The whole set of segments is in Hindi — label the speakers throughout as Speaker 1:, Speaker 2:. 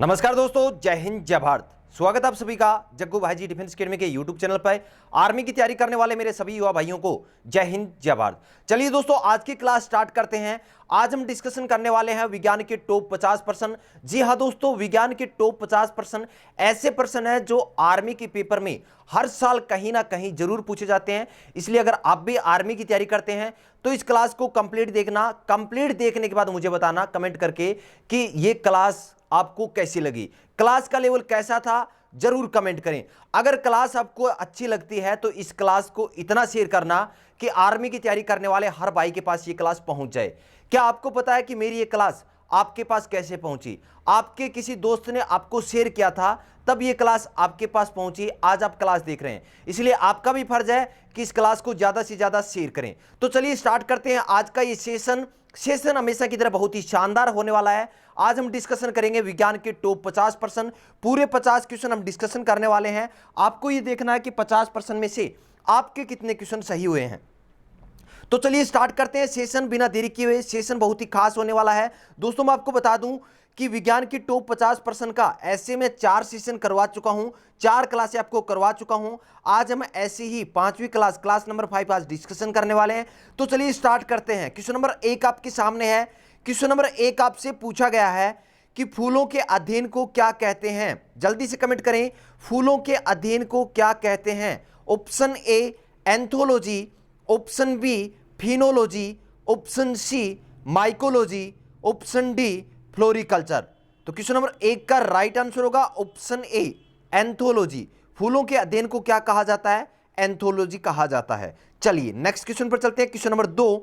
Speaker 1: नमस्कार दोस्तों, जय हिंद जय भारत। स्वागत आप सभी का जग्गू भाई जी डिफेंस अकेडमी के यूट्यूब चैनल पर। आर्मी की तैयारी करने वाले मेरे सभी युवा भाइयों को जय हिंद जय भारत। चलिए दोस्तों, आज की क्लास स्टार्ट करते हैं। आज हम डिस्कशन करने वाले हैं विज्ञान के टॉप 50 प्रश्न। जी हाँ दोस्तों, विज्ञान के टॉप 50 प्रश्न ऐसे प्रश्न हैं जो आर्मी के पेपर में हर साल कहीं ना कहीं जरूर पूछे जाते हैं। इसलिए अगर आप भी आर्मी की तैयारी करते हैं तो इस क्लास को कंप्लीट देखना। कंप्लीट देखने के बाद मुझे बताना कमेंट करके कि ये क्लास आपको कैसी लगी, क्लास का लेवल कैसा था, जरूर कमेंट करें। अगर क्लास आपको अच्छी लगती है तो इस क्लास को इतना शेयर करना कि आर्मी की तैयारी करने वाले हर भाई के पास ये क्लास पहुंच जाए। क्या आपको पता है कि मेरी ये क्लास आपके पास कैसे पहुंची? आपके किसी दोस्त ने आपको शेयर किया था, तब ये क्लास आपके पास पहुंची। आज आप क्लास देख रहे हैं, इसलिए आपका भी फर्ज है कि इस क्लास को ज्यादा से ज्यादा शेयर करें। तो चलिए स्टार्ट करते हैं आज का ये सेशन हमेशा की तरह बहुत ही शानदार होने वाला है। आज हम डिस्कशन करेंगे विज्ञान के टॉप 50 प्रश्न। पूरे 50 क्वेश्चन हम डिस्कशन करने वाले हैं। आपको ये देखना है कि 50 प्रश्न में से आपके कितने क्वेश्चन सही हुए हैं। तो चलिए स्टार्ट करते हैं सेशन बिना देरी किए हुए। सेशन बहुत ही खास होने वाला है दोस्तों। मैं आपको बता दूं कि विज्ञान के टॉप 50 प्रश्न का ऐसे में 4 सेशन करवा चुका हूं, 4 क्लासें आपको करवा चुका हूं। आज हम ऐसी ही 5वीं क्लास नंबर 5 आज डिस्कशन करने वाले हैं। तो चलिए स्टार्ट करते हैं। क्वेश्चन नंबर 1 आपके सामने है। क्वेश्चन नंबर 1 आपसे पूछा गया है कि फूलों के अध्ययन को क्या कहते हैं? जल्दी से कमेंट करें, फूलों के अध्ययन को क्या कहते हैं? Option A anthology, option B phenology, option C mycology, option D floriculture. तो क्वेश्चन नंबर 1 का राइट आंसर होगा ऑप्शन ए एंथोलॉजी। फूलों के अध्ययन को क्या कहा जाता है? एंथोलॉजी कहा जाता है। चलिए नेक्स्ट क्वेश्चन पर चलते हैं। Question number 2।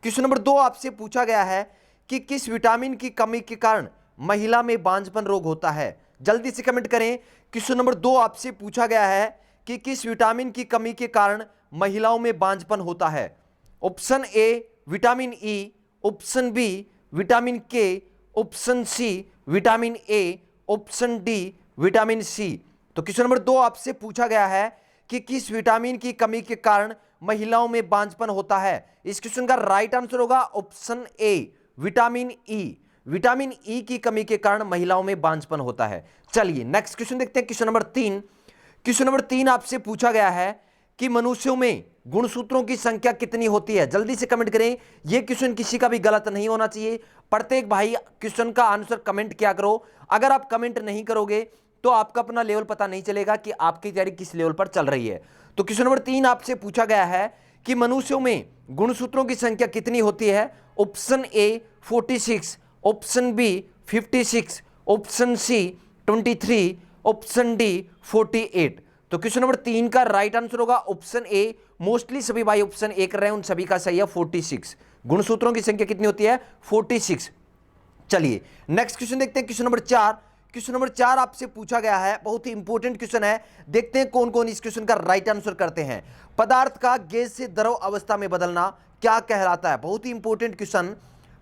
Speaker 1: क्वेश्चन नंबर 2 आपसे पूछा गया है कि किस विटामिन की कमी के कारण महिला में बांझपन रोग होता है? जल्दी से कमेंट करें। क्वेश्चन नंबर 2 आपसे पूछा गया है कि किस विटामिन की कमी के कारण महिलाओं में बांझपन होता है? Option A vitamin E, option B vitamin K, option C vitamin A, option D vitamin C. तो क्वेश्चन नंबर 2 आपसे पूछा गया है कि किस विटामिन की कमी के कारण महिलाओं में बांझपन होता है? इस क्वेश्चन का राइट आंसर होगा option A vitamin E. Vitamin E की कमी के कारण महिलाओं में बांझपन होता है। चलिए नेक्स्ट क्वेश्चन देखते हैं। Question number 3। क्वेश्चन नंबर 3 आपसे पूछा गया है कि मनुष्यों में गुणसूत्रों की संख्या कितनी होती है? जल्दी से कमेंट करें। यह क्वेश्चन किसी का भी गलत नहीं होना चाहिए। प्रत्येक भाई क्वेश्चन का आंसर कमेंट किया करो। अगर आप कमेंट नहीं करोगे तो आपका अपना लेवल पता नहीं चलेगा कि आपकी तैयारी किस लेवल पर चल रही है। तो क्वेश्चन नंबर 3 आपसे पूछा गया है कि मनुष्यों में गुणसूत्रों की संख्या कितनी होती है? Option A 46, option B 56, option C 23, option D 48। तो क्वेश्चन नंबर 3 का राइट आंसर होगा ऑप्शन ए। मोस्टली सभी भाई ऑप्शन ए कर रहे हैं, उन सभी का सही है 46। गुणसूत्रों की संख्या कितनी होती है? 46। चलिए नेक्स्ट क्वेश्चन देखते हैं। Question number 4। क्वेश्चन नंबर 4 आपसे पूछा गया है, बहुत ही इंपॉर्टेंट क्वेश्चन है। देखते हैं कौन कौन इस क्वेश्चन का राइट आंसर करते हैं। पदार्थ का गैस से द्रव अवस्था में बदलना क्या कहलाता है? बहुत ही इंपॉर्टेंट क्वेश्चन।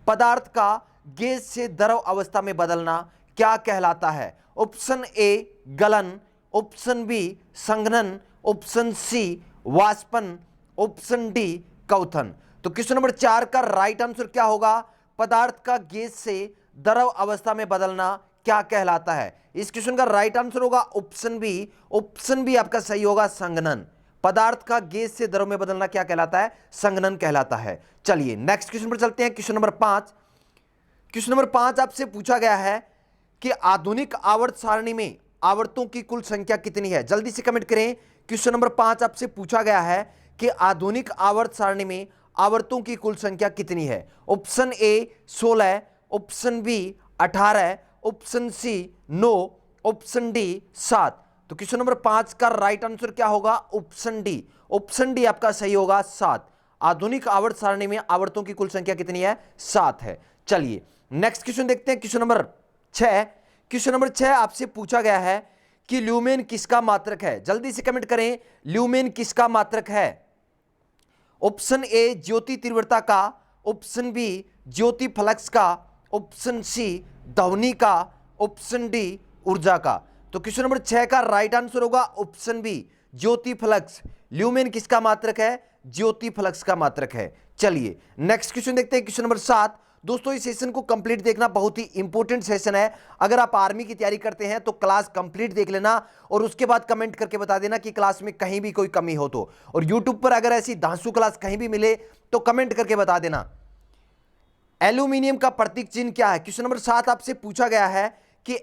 Speaker 1: पदार्थ का गैस से द्रव अवस्था में बदलना क्या कहलाता है? ऑप्शन ए गलन, ऑप्शन बी संघनन, ऑप्शन सी वाष्पन, ऑप्शन डी क्वथन। तो क्वेश्चन नंबर 4 का राइट आंसर क्या होगा? पदार्थ का गैस से द्रव अवस्था में बदलना क्या कहलाता है? इस क्वेश्चन का राइट आंसर होगा ऑप्शन बी। ऑप्शन बी आपका सही होगा संघनन। पदार्थ का गैस से द्रव में बदलना क्या कहलाता है? संघनन कहलाता है। चलिए नेक्स्ट क्वेश्चन पर चलते हैं। Question number 5। क्वेश्चन नंबर 5 आपसे पूछा गया है कि आधुनिक आवर्त सारणी में आवर्तों की कुल संख्या कितनी है? जल्दी से कमेंट करें। क्वेश्चन नंबर 5 आपसे पूछा गया है कि आधुनिक आवर्त सारणी में आवर्तों की कुल संख्या कितनी है? Option A 16, option B 18, option C 9, option D 7। तो क्वेश्चन नंबर 5 का राइट आंसर क्या होगा? Option D. ऑप्शन डी आपका सही होगा 7। आधुनिक आवर्त सारणी में आवर्तों की कुल संख्या कितनी है? 7 है। चलिए नेक्स्ट क्वेश्चन देखते हैं। Question number 6। क्वेश्चन नंबर 6 आपसे पूछा गया है कि ल्यूमेन किसका मात्रक है? जल्दी से कमेंट करें, ल्यूमेन किसका मात्रक है? ऑप्शन ए ज्योति तीव्रता का, ऑप्शन बी ज्योति फ्लक्स का, ऑप्शन सी ध्वनि का, ऑप्शन डी ऊर्जा का। तो क्वेश्चन नंबर 6 का राइट आंसर होगा ऑप्शन बी ज्योति फ्लक्स। ल्यूमेन किसका मात्रक है? ज्योति फ्लक्स का मात्रक है। चलिए नेक्स्ट क्वेश्चन देखते हैं। Question number 7। दोस्तों इस सेशन को कंप्लीट देखना, बहुत ही इंपॉर्टेंट सेशन है। अगर आप आर्मी की तैयारी करते हैं तो क्लास कंप्लीट देख लेना और उसके बाद कमेंट करके बता देना कि क्लास में कहीं भी कोई कमी हो तो। और यूट्यूब पर अगर ऐसी धांसू क्लास कहीं भी मिले तो कमेंट करके बता देना। एल्यूमिनियम का प्रतीक चिन्ह क्या है? क्वेश्चन नंबर 7 आपसे पूछा गया है कि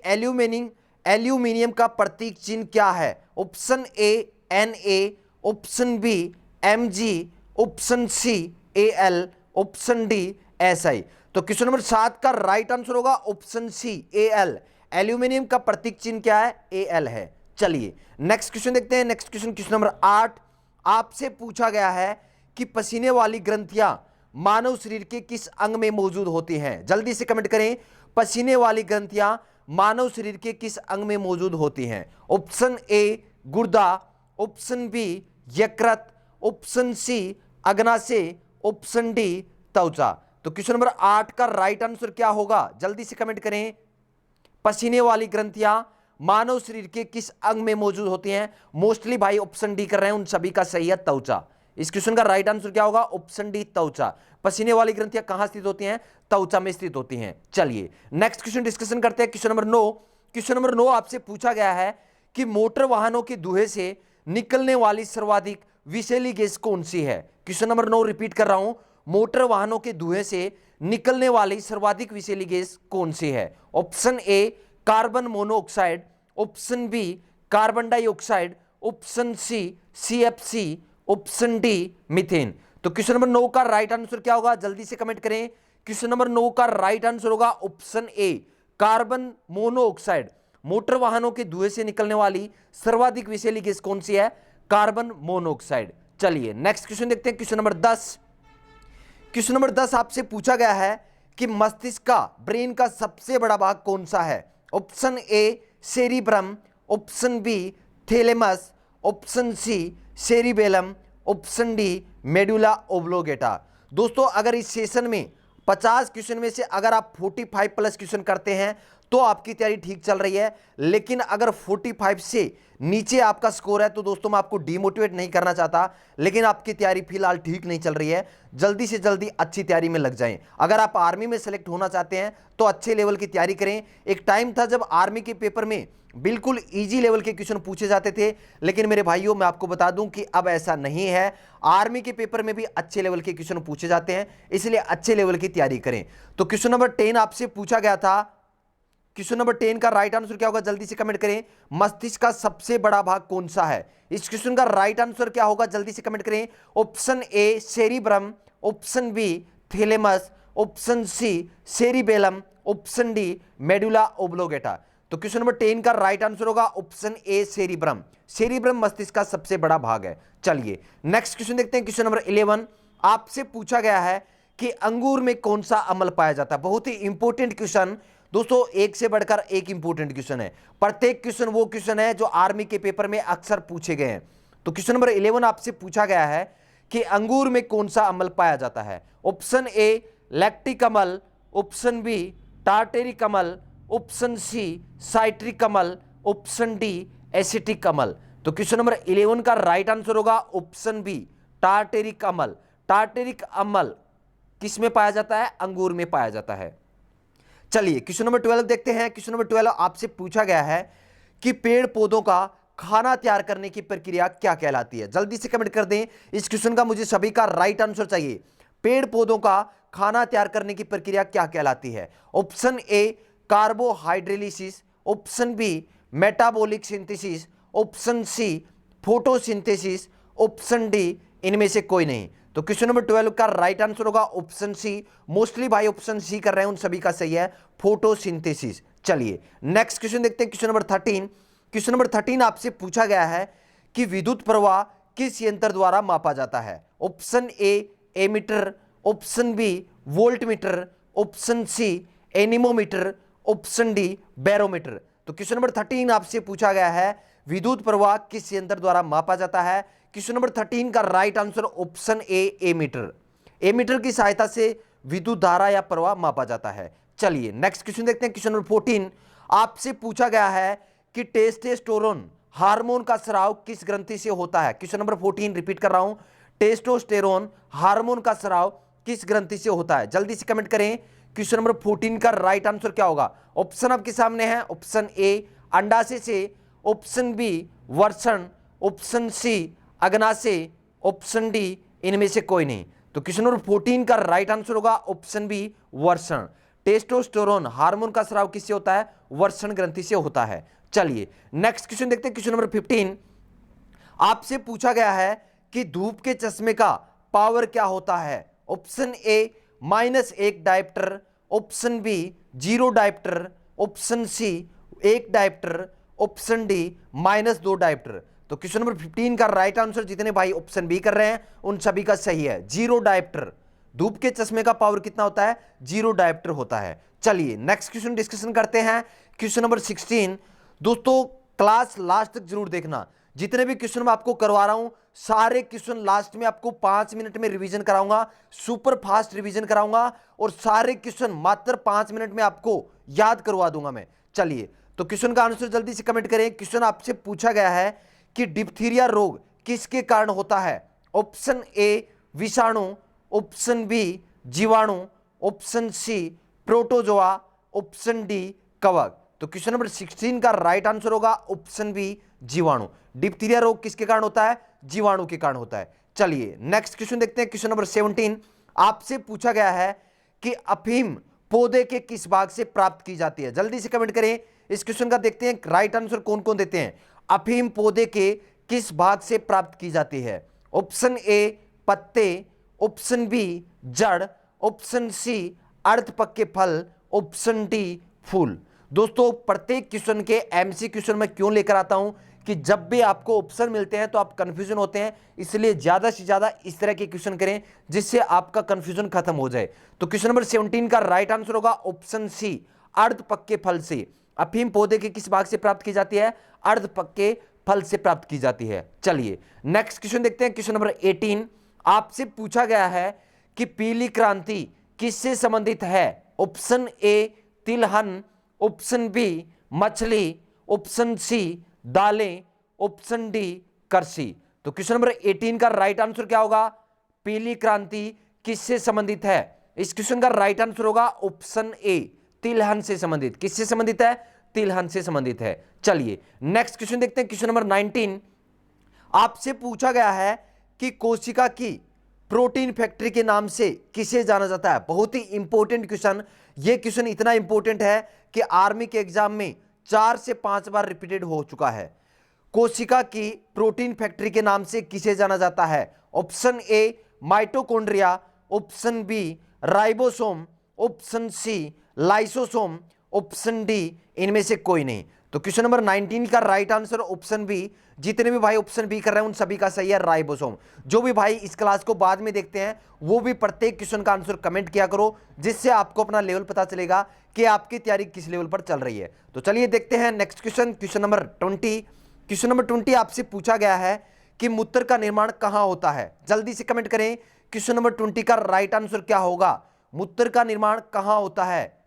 Speaker 1: एल्यूमिनियम का प्रतीक चिन्ह क्या है? Option A Na, option B Mg, option C Al, option D Si। तो क्वेश्चन नंबर 7 का राइट आंसर होगा ऑप्शन सी Al। एल्यूमिनियम का प्रतीक चिन्ह क्या है? Al है। चलिए नेक्स्ट क्वेश्चन देखते हैं। नेक्स्ट क्वेश्चन नंबर 8 आपसे पूछा गया है कि पसीने वाली ग्रंथियां मानव शरीर के किस अंग में मौजूद होती हैं? जल्दी से कमेंट करें, पसीने वाली ग्रंथियां मानव शरीर के किस अंग में मौजूद होती हैं? ऑप्शन ए गुर्दा, ऑप्शन बी यकृत, ऑप्शन सी अग्नाशय, ऑप्शन डी त्वचा। तो क्वेश्चन नंबर 8 का राइट आंसर क्या होगा? जल्दी से कमेंट करें। पसीने वाली ग्रंथियां मानव शरीर के किस अंग में मौजूद होती हैं? मोस्टली भाई ऑप्शन डी कर रहे हैं, उन सभी का सही है त्वचा। इस क्वेश्चन का राइट आंसर क्या होगा? ऑप्शन डी त्वचा। पसीने वाली ग्रंथियां कहां स्थित होती हैं? त्वचा में स्थित होती हैं। चलिए नेक्स्ट क्वेश्चन डिस्कशन करते हैं। Question number 9। क्वेश्चन नंबर 9 आपसे पूछा गया है कि मोटर वाहनों के धुएं से निकलने वाली सर्वाधिक विषैली गैस कौन सी है? क्वेश्चन नंबर 9 रिपीट कर रहा हूं, मोटर वाहनों के धुएं से निकलने वाली सर्वाधिक विषैली गैस कौन सी है? Option A carbon monoxide, option B carbon dioxide, option C CFC, option D methane. तो क्वेश्चन नंबर 9 का राइट आंसर क्या होगा? जल्दी से कमेंट करें। क्वेश्चन नंबर 9 का राइट आंसर होगा option A carbon monoxide. Motor वाहनों के धुएं से निकलने वाली सर्वाधिक विषैली गैस कौन सी है? Carbon monoxide. चलिए नेक्स्ट क्वेश्चन देखते हैं। Question number 10। क्वेश्चन नंबर 10 आपसे पूछा गया है कि मस्तिष्क का, ब्रेन का सबसे बड़ा भाग कौन सा है? Option A cerebrum, option B thalamus, option C cerebellum, option D medulla oblongata. दोस्तों अगर इस सेशन में 50 क्वेश्चन में से अगर आप 45 प्लस क्वेश्चन करते हैं तो आपकी तैयारी ठीक चल रही है, लेकिन अगर 45 से नीचे आपका स्कोर है तो दोस्तों मैं आपको डिमोटिवेट नहीं करना चाहता, लेकिन आपकी तैयारी फिलहाल ठीक नहीं चल रही है। जल्दी से जल्दी अच्छी तैयारी में लग जाएं। अगर आप आर्मी में सेलेक्ट होना चाहते हैं तो अच्छे लेवल की तैयारी करें। एक टाइम था जब आर्मी के पेपर में बिल्कुल इजी लेवल के क्वेश्चन पूछे जाते थे, लेकिन मेरे भाइयों मैं आपको बता दूं कि अब ऐसा नहीं है। आर्मी के पेपर में भी अच्छे लेवल के क्वेश्चन पूछे जाते हैं, इसलिए अच्छे लेवल की तैयारी करें। तो क्वेश्चन नंबर 10 आपसे पूछा गया था, क्वेश्चन नंबर 10 का राइट आंसर क्या होगा? जल्दी से कमेंट करें। मस्तिष्क का सबसे बड़ा भाग कौन सा है? इस क्वेश्चन का राइट आंसर क्या होगा? जल्दी से कमेंट करें। Option A cerebrum, option B thalamus, option C cerebellum, option D medulla oblongata. तो क्वेश्चन नंबर 10 का राइट आंसर होगा ऑप्शन ए सेरिब्रम। सेरिब्रम मस्तिष्क का सबसे बड़ा भाग है। चलिए नेक्स्ट क्वेश्चन देखते हैं। क्वेश्चन नंबर 11 आपसे पूछा गया है कि अंगूर में कौन सा अम्ल पाया जाता है? बहुत ही इंपॉर्टेंट क्वेश्चन दोस्तों, एक से बढ़कर एक इंपॉर्टेंट क्वेश्चन है। प्रत्येक क्वेश्चन वो क्वेश्चन है जो आर्मी के पेपर में अक्सर पूछे गए हैं। तो क्वेश्चन नंबर 11 आपसे पूछा गया है कि अंगूर में कौन सा अम्ल पाया जाता है? ऑप्शन ए लैक्टिक अम्ल, ऑप्शन बी टार्टेरिक अम्ल, ऑप्शन सी साइट्रिक अम्ल, ऑप्शन डी एसिटिक अम्ल। तो क्वेश्चन नंबर 11 का राइट आंसर होगा ऑप्शन बी टार्टेरिक अम्ल। टार्टेरिक अम्ल किस में पाया जाता है? अंगूर में पाया जाता है। चलिए क्वेश्चन नंबर 12 देखते हैं। क्वेश्चन नंबर 12 आपसे पूछा गया है कि पेड़ पौधों का खाना तैयार करने की प्रक्रिया क्या कहलाती है? जल्दी से कमेंट कर दें। इस क्वेश्चन का मुझे सभी का राइट आंसर चाहिए। पेड़ पौधों का खाना तैयार करने की प्रक्रिया क्या कहलाती है? Option A carbohydrolysis, option B metabolic synthesis, option C photosynthesis, option D इनमें से कोई नहीं। तो क्वेश्चन नंबर 12 का राइट आंसर होगा ऑप्शन सी। मोस्टली भाई ऑप्शन सी कर रहे हैं, उन सभी का सही है फोटोसिंथेसिस। चलिए नेक्स्ट क्वेश्चन देखते हैं। Question number 13। क्वेश्चन नंबर 13 आपसे पूछा गया है कि विद्युत प्रवाह किस यंत्र द्वारा मापा जाता है? Option A ammeter, option B voltmeter, option C anemometer, option D barometer. तो क्वेश्चन नंबर 13 आपसे पूछा गया है विद्युत प्रवाह किस यंत्र द्वारा मापा जाता है? क्वेश्चन नंबर 13 का right answer option A ammeter. Ammeter की सहायता से विद्युत धारा या प्रवाह मापा जाता है। चलिए नेक्स्ट क्वेश्चन देखते हैं। क्वेश्चन नंबर 14 आपसे पूछा गया है कि टेस्टोस्टेरोन हार्मोन का स्राव किस ग्रंथि से होता है? क्वेश्चन नंबर 14 रिपीट कर रहा हूं, टेस्टोस्टेरोन हार्मोन का स्राव किस ग्रंथि से होता है? जल्दी से कमेंट करें। क्वेश्चन नंबर 14 का राइट आंसर क्या होगा? ऑप्शन आपके सामने है, ऑप्शन ए अंडाशय से, ऑप्शन बी वर्षण, ऑप्शन सी अग्नाशय, ऑप्शन डी इनमें से कोई नहीं। तो क्वेश्चन नंबर 14 का राइट आंसर होगा ऑप्शन बी वर्षण। टेस्टोस्टेरोन हार्मोन का स्राव किससे होता है? वर्षण ग्रंथि से होता है। चलिए नेक्स्ट क्वेश्चन देखते हैं। क्वेश्चन नंबर 15 आपसे पूछा गया है कि धूप के चश्मे का पावर क्या होता है? Option A -1 dioptre, option B 0 dioptre, option C 1 dioptre, option D -2 dioptre. तो क्वेश्चन नंबर 15 का राइट आंसर जितने भाई ऑप्शन बी कर रहे हैं उन सभी का सही है, 0 डायप्टर। धूप के चश्मे का पावर कितना होता है? 0 डायप्टर होता है। चलिए नेक्स्ट क्वेश्चन डिस्कशन करते हैं। क्वेश्चन नंबर 16 दोस्तों क्लास लास्ट तक जरूर देखना। जितने भी क्वेश्चन मैं आपको करवा रहा हूं सारे क्वेश्चन लास्ट में आपको 5 मिनट में रिवीजन कराऊंगा, सुपर फास्ट रिवीजन कराऊंगा और सारे क्वेश्चन मात्र 5 मिनट में आपको याद करवा दूंगा मैं। चलिए तो क्वेश्चन का आंसर जल्दी से कमेंट करें। क्वेश्चन आपसे पूछा गया है कि डिप्थीरिया रोग किसके कारण होता है? ऑप्शन ए विषाणु, ऑप्शन बी जीवाणु, option C protozoa, option D कवक। तो क्वेश्चन नंबर 16 का राइट आंसर होगा ऑप्शन बी जीवाणु। डिप्थीरिया रोग किसके कारण होता है? जीवाणु के कारण होता है। चलिए नेक्स्ट क्वेश्चन देखते हैं। क्वेश्चन नंबर 17 आपसे पूछा गया है कि अफीम पौधे के किस भाग से प्राप्त की जाती है? जल्दी से कमेंट करें। इस क्वेश्चन का देखते हैं राइट आंसर कौन कौन देते हैं। अफीम पौधे के किस भाग से प्राप्त की जाती है? ऑप्शन ए पत्ते, ऑप्शन बी जड़, ऑप्शन सी अर्धपक्के फल, ऑप्शन डी फूल। दोस्तों प्रत्येक क्वेश्चन के एमसी क्वेश्चन में क्यों लेकर आता हूं कि जब भी आपको ऑप्शन मिलते हैं तो आप कंफ्यूजन होते हैं, इसलिए ज्यादा से ज्यादा इस तरह के क्वेश्चन करें जिससे आपका कंफ्यूजन खत्म हो जाए। तो क्वेश्चन नंबर 17 का राइट आंसर होगा ऑप्शन सी अर्धपक्के फल से। अफीम पौधे के किस भाग से प्राप्त की जाती है? अर्धपक्के फल से प्राप्त की जाती है। चलिए नेक्स्ट क्वेश्चन देखते हैं। क्वेश्चन नंबर 18 आपसे पूछा गया है कि पीली क्रांति किससे संबंधित है? ऑप्शन ए तिलहन, ऑप्शन बी मछली, ऑप्शन सी दालें, ऑप्शन डी कृषि। तो क्वेश्चन नंबर 18 का राइट आंसर क्या होगा? पीली क्रांति किससे संबंधित है? इस क्वेश्चन का राइट आंसर होगा ऑप्शन ए तिलहन से संबंधित। किससे संबंधित है? तिलहन से संबंधित है। चलिए नेक्स्ट क्वेश्चन देखते हैं। क्वेश्चन नंबर 19 आपसे पूछा गया है कि कोशिका की प्रोटीन फैक्ट्री के नाम से किसे जाना जाता है? बहुत ही इंपॉर्टेंट क्वेश्चन। यह क्वेश्चन इतना इंपॉर्टेंट है कि आर्मी के एग्जाम में 4 से 5 बार रिपीटेड हो चुका है। कोशिका की प्रोटीन फैक्ट्री के नाम से किसे जाना जाता है? Option A mitochondria, option B ribosome, option C lysosome, option D इनमें से कोई नहीं। तो क्वेश्चन नंबर 19 का राइट आंसर ऑप्शन बी। जितने भी भाई ऑप्शन बी कर रहे हैं उन सभी का सही है, राइबोसोम। जो भी भाई इस क्लास को बाद में देखते हैं वो भी प्रत्येक क्वेश्चन का आंसर कमेंट किया करो, जिससे आपको अपना लेवल पता चलेगा कि आपकी तैयारी किस लेवल पर चल रही है। तो चलिए देखते हैं next question. Question number 20 question number 20 आपसे पूछा गया है कि मूत्र का निर्माण कहां होता है? जल्दी से कमेंट करें। क्वेश्चन नंबर 20 का राइट आंसर क्या होगा? मूत्र का निर्माण कहां होता है?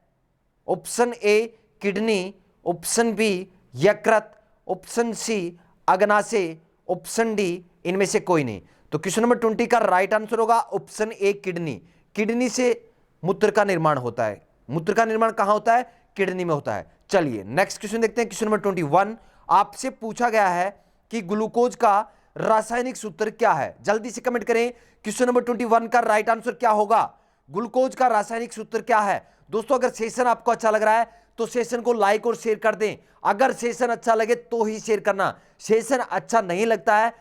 Speaker 1: Option A kidney, option B यकृत, ऑप्शन सी अग्नाशय, ऑप्शन डी इनमें से कोई नहीं। तो क्वेश्चन नंबर 20 का राइट आंसर होगा ऑप्शन ए किडनी। किडनी से मूत्र का निर्माण होता है। मूत्र का निर्माण कहां होता है? किडनी में होता है। चलिए नेक्स्ट क्वेश्चन देखते हैं। क्वेश्चन नंबर 21 आपसे पूछा गया है कि ग्लूकोज का रासायनिक सूत्र क्या है? जल्दी से कमेंट करें। क्वेश्चन नंबर 21 का राइट आंसर क्या होगा? ग्लूकोज का रासायनिक सूत्र क्या है? दोस्तों अगर सेशन आपको अच्छा लग रहा है तो सेशन को लाइक और शेयर कर दें। अगर सेशन अच्छा लगे तो ही शेयर करना, सेशन अच्छा नहीं लगता है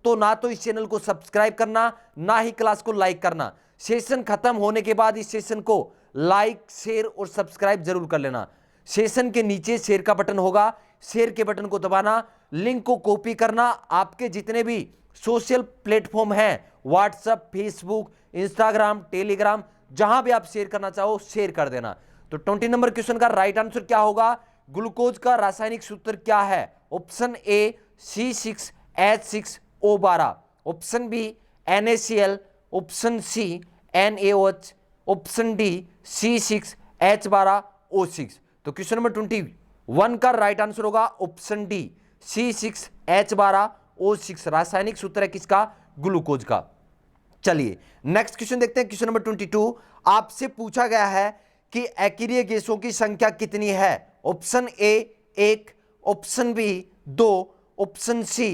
Speaker 1: तो ना तो इस चैनल को सब्सक्राइब करना, ना ही क्लास को लाइक करना। सेशन खत्म होने के बाद इस सेशन को लाइक शेयर और सब्सक्राइब जरूर कर लेना। सेशन के नीचे शेयर का बटन होगा, शेयर के बटन को दबाना, लिंक को कॉपी करना, आपके जितने भी सोशल प्लेटफॉर्म हैं व्हाट्सएप, फेसबुक, इंस्टाग्राम, टेलीग्राम, जहां भी आप शेयर करना चाहो शेयर कर देना। तो 20 नंबर क्वेश्चन का राइट आंसर क्या होगा? ग्लूकोज का रासायनिक सूत्र क्या है? Option A C6H6O12, option B NaCl, option C NaOH, option D C6H12O6। तो क्वेश्चन नंबर 21 का राइट आंसर होगा ऑप्शन डी C6H12O6 रासायनिक सूत्र है किसका? ग्लूकोज का। चलिए नेक्स्ट क्वेश्चन देखते हैं। क्वेश्चन नंबर 22 आपसे पूछा गया है कि एक्रिय गैसों की संख्या कितनी है? Option A 1, option B 2, option C